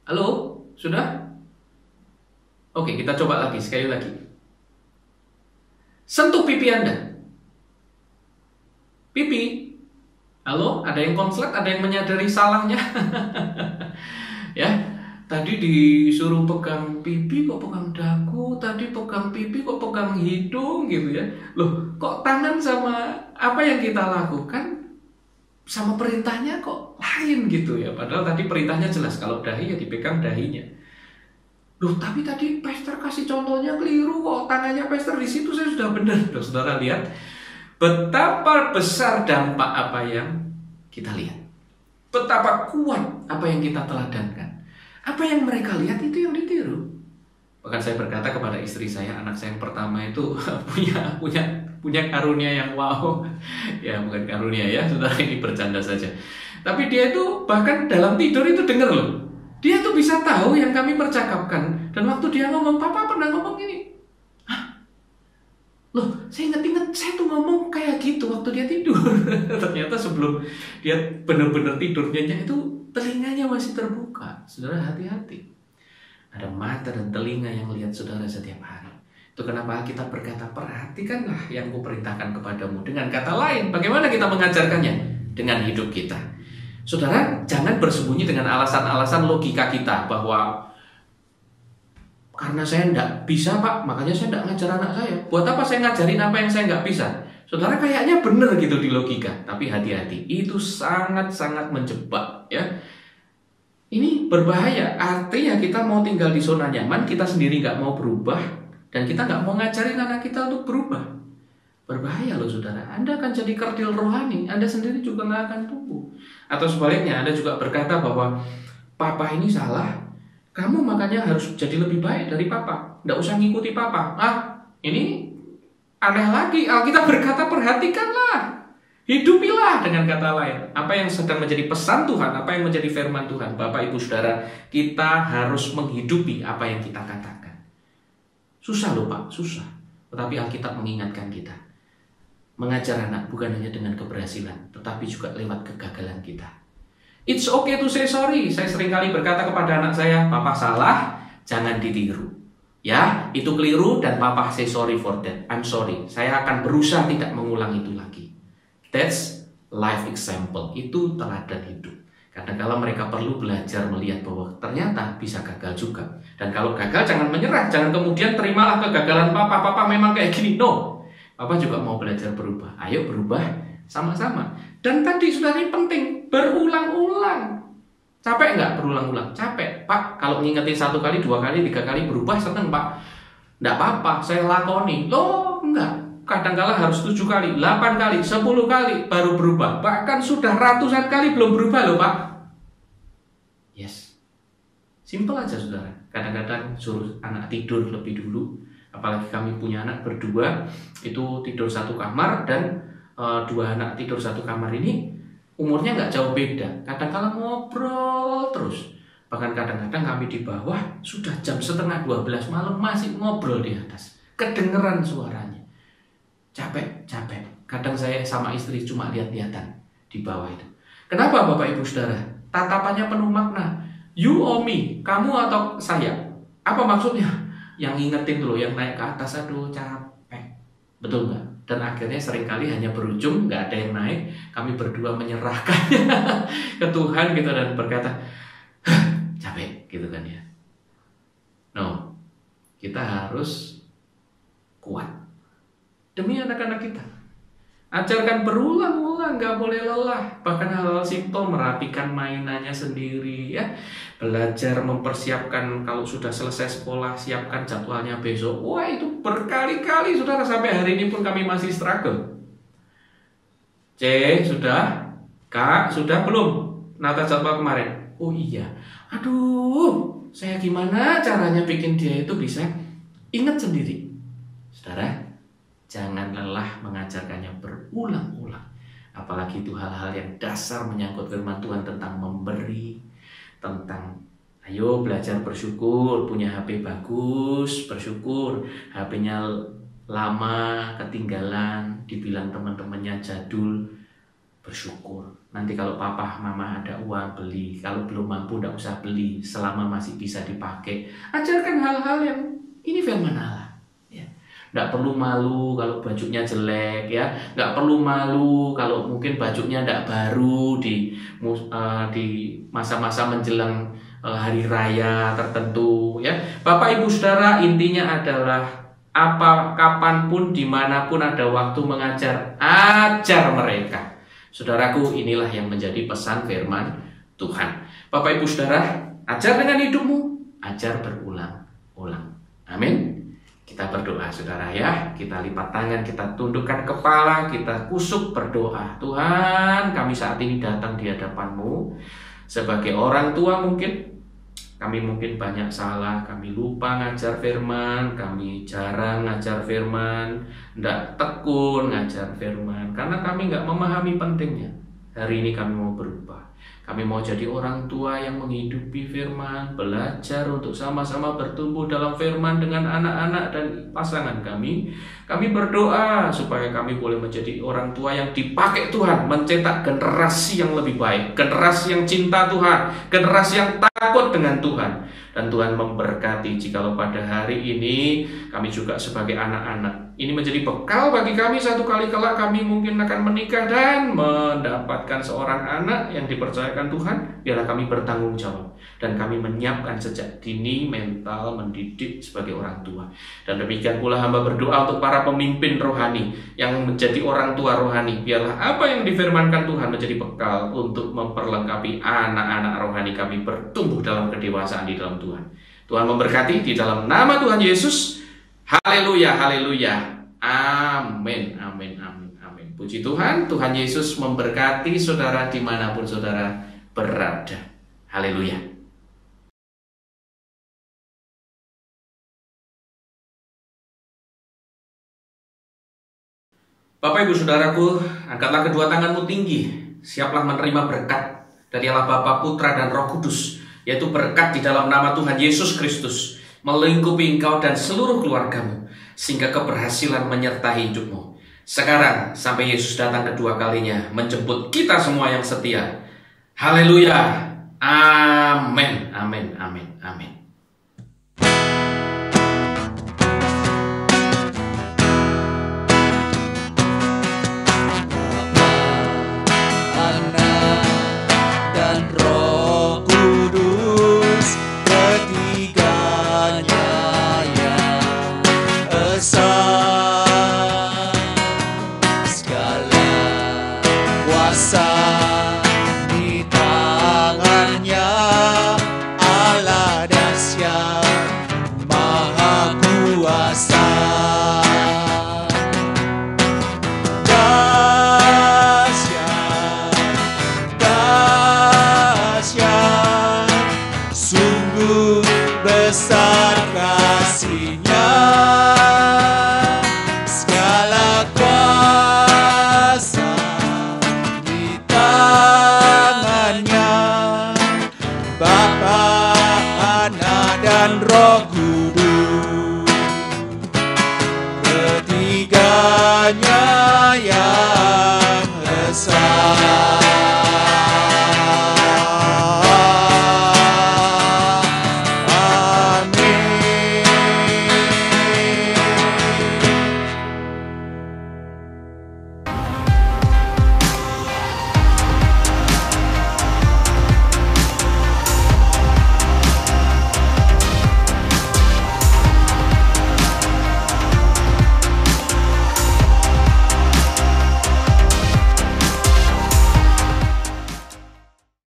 Halo? Sudah? Oke, kita coba lagi, sekali lagi. Sentuh pipi Anda. Pipi. Halo, ada yang konslet, ada yang menyadari salahnya. Ya, tadi disuruh pegang pipi kok pegang dagu, tadi pegang pipi kok pegang hidung gitu ya. Loh, kok tangan sama apa yang kita lakukan sama perintahnya kok lain gitu ya. Padahal tadi perintahnya jelas, kalau dahi ya dipegang dahinya. Loh, tapi tadi pastor kasih contohnya keliru kok, tangannya pastor di situ saya sudah benar. Loh, saudara lihat betapa besar dampak apa yang kita lihat. Betapa kuat apa yang kita teladankan. Apa yang mereka lihat itu yang ditiru. Bahkan saya berkata kepada istri saya, anak saya yang pertama itu punya karunia yang wow. Ya, bukan karunia ya, saudara, ini bercanda saja. Tapi dia itu bahkan dalam tidur itu dengar loh. Dia tuh bisa tahu yang kami percakapkan. Dan waktu dia ngomong, papa pernah ngomong ini. Hah? Loh, saya ingat-ingat saya tuh ngomong kayak gitu waktu dia tidur. Ternyata sebelum dia benar-benar tidurnya itu telinganya masih terbuka. Saudara, hati-hati. Ada mata dan telinga yang lihat saudara setiap hari. Itu kenapa kita berkata, perhatikanlah yang kuperintahkan kepadamu. Dengan kata lain, bagaimana kita mengajarkannya? Dengan hidup kita. Saudara, jangan bersembunyi dengan alasan-alasan logika kita bahwa karena saya tidak bisa pak, makanya saya tidak ngajar anak saya. Buat apa saya ngajarin apa yang saya nggak bisa? Saudara, kayaknya benar gitu di logika. Tapi hati-hati, itu sangat-sangat menjebak ya. Ini berbahaya. Artinya kita mau tinggal di zona nyaman, kita sendiri nggak mau berubah, dan kita nggak mau ngajarin anak kita untuk berubah. Berbahaya loh saudara. Anda akan jadi kerdil rohani, Anda sendiri juga nggak akan tumbuh. Atau sebaliknya, Anda juga berkata bahwa papa ini salah, kamu makanya harus jadi lebih baik dari papa, nggak usah ngikuti papa. Ini aneh lagi. Alkitab berkata, perhatikanlah, hidupilah, dengan kata lain. Apa yang sedang menjadi pesan Tuhan, apa yang menjadi firman Tuhan. Bapak, Ibu, Saudara, kita harus menghidupi apa yang kita katakan. Susah loh Pak, susah. Tetapi Alkitab mengingatkan kita. Mengajar anak bukan hanya dengan keberhasilan, tetapi juga lewat kegagalan kita. It's okay to say sorry. Saya seringkali berkata kepada anak saya, papa salah, jangan ditiru. Ya, itu keliru dan papa say sorry for that. I'm sorry. Saya akan berusaha tidak mengulang itu lagi. That's life example. Itu teladan hidup. Kadang-kala mereka perlu belajar melihat bahwa ternyata bisa gagal juga. Dan kalau gagal jangan menyerah. Jangan kemudian terimalah kegagalan papa. Papa memang kayak gini. No. Papa juga mau belajar berubah. Ayo berubah sama-sama. Dan tadi sudah ini penting. Berulang-ulang. Capek nggak berulang-ulang? Capek. Pak, kalau ngingetin 1 kali, 2 kali, 3 kali berubah seneng Pak. Nggak apa-apa, saya lakoni. Loh, enggak. Kadang-kala harus 7 kali, 8 kali, 10 kali baru berubah. Bahkan sudah ratusan kali belum berubah loh Pak. Yes. Simple aja saudara. Kadang-kadang suruh anak tidur lebih dulu. Apalagi kami punya anak berdua, itu tidur 1 kamar dan 2 anak tidur 1 kamar ini umurnya nggak jauh beda. Kadang-kala ngobrol terus. Bahkan kadang-kadang kami di bawah sudah jam 11:30 malam masih ngobrol di atas. Kedengeran suaranya. Capek. Kadang saya sama istri cuma lihat-lihatan di bawah itu. Kenapa Bapak Ibu Saudara? Tatapannya penuh makna. You or me, kamu atau saya. Apa maksudnya? Yang ngingetin dulu, yang naik ke atas, aduh capek. Betul nggak? Dan akhirnya seringkali hanya berujung, nggak ada yang naik. Kami berdua menyerahkannya ke Tuhan gitu dan berkata, capek gitu kan ya. No, kita harus kuat demi anak-anak kita. Ajarkan berulang-ulang, nggak boleh lelah. Bahkan hal-hal simpel, merapikan mainannya sendiri ya. Belajar mempersiapkan kalau sudah selesai sekolah, siapkan jadwalnya besok. Wah, itu berkali-kali saudara, sampai hari ini pun kami masih struggle. C, sudah? Kak, sudah belum? Nata jadwal kemarin. Oh iya. Aduh, saya gimana caranya bikin dia itu bisa ingat sendiri. Saudara, jangan lelah mengajarkannya berulang-ulang. Apalagi itu hal-hal yang dasar menyangkut firman Tuhan tentang memberi, tentang ayo belajar bersyukur, punya HP bagus, bersyukur, HP-nya lama, ketinggalan, dibilang teman-temannya jadul, bersyukur. Nanti kalau papa, mama ada uang beli, kalau belum mampu tidak usah beli, selama masih bisa dipakai. Ajarkan hal-hal yang ini firman Allah. Nggak perlu malu kalau bajunya jelek ya, nggak perlu malu kalau mungkin bajunya nggak baru di masa-masa menjelang hari raya tertentu ya. Bapak Ibu Saudara, intinya adalah kapanpun, dimanapun ada waktu mengajar, ajar mereka. Saudaraku, inilah yang menjadi pesan firman Tuhan. Bapak Ibu Saudara, ajar dengan hidupmu, ajar berulang-ulang. Amin. Kita berdoa saudara ya, kita lipat tangan, kita tundukkan kepala, kita kusuk berdoa. Tuhan, kami saat ini datang di hadapan-Mu sebagai orang tua. Mungkin kami banyak salah, kami lupa ngajar firman, kami jarang ngajar firman, tidak tekun ngajar firman, karena kami nggak memahami pentingnya. Hari ini kami mau berubah. Kami mau jadi orang tua yang menghidupi firman, belajar untuk sama-sama bertumbuh dalam firman dengan anak-anak dan pasangan kami. Kami berdoa supaya kami boleh menjadi orang tua yang dipakai Tuhan, mencetak generasi yang lebih baik, generasi yang cinta Tuhan, generasi yang takut dengan Tuhan. Dan Tuhan memberkati jikalau pada hari ini kami juga sebagai anak-anak, ini menjadi bekal bagi kami satu kali kelak kami mungkin akan menikah dan mendapatkan seorang anak yang dipercayakan Tuhan. Biarlah kami bertanggung jawab dan kami menyiapkan sejak dini mental mendidik sebagai orang tua. Dan demikian pula hamba berdoa untuk para pemimpin rohani yang menjadi orang tua rohani. Biarlah apa yang difirmankan Tuhan menjadi bekal untuk memperlengkapi anak-anak rohani kami bertumbuh dalam kedewasaan di dalam Tuhan. Tuhan memberkati di dalam nama Tuhan Yesus. Haleluya, haleluya. Amin, amin, amin, amin. Puji Tuhan, Tuhan Yesus memberkati saudara dimanapun saudara berada. Haleluya. Bapak Ibu Saudaraku, angkatlah kedua tanganmu tinggi. Siaplah menerima berkat dari Allah Bapa, Putra, dan Roh Kudus, yaitu berkat di dalam nama Tuhan Yesus Kristus, melingkupi engkau dan seluruh keluargamu, sehingga keberhasilan menyertai hidupmu. Sekarang sampai Yesus datang kedua kalinya, menjemput kita semua yang setia. Haleluya. Amin, amin, amin, amin. Bapa, Anak, dan Roh Kudus.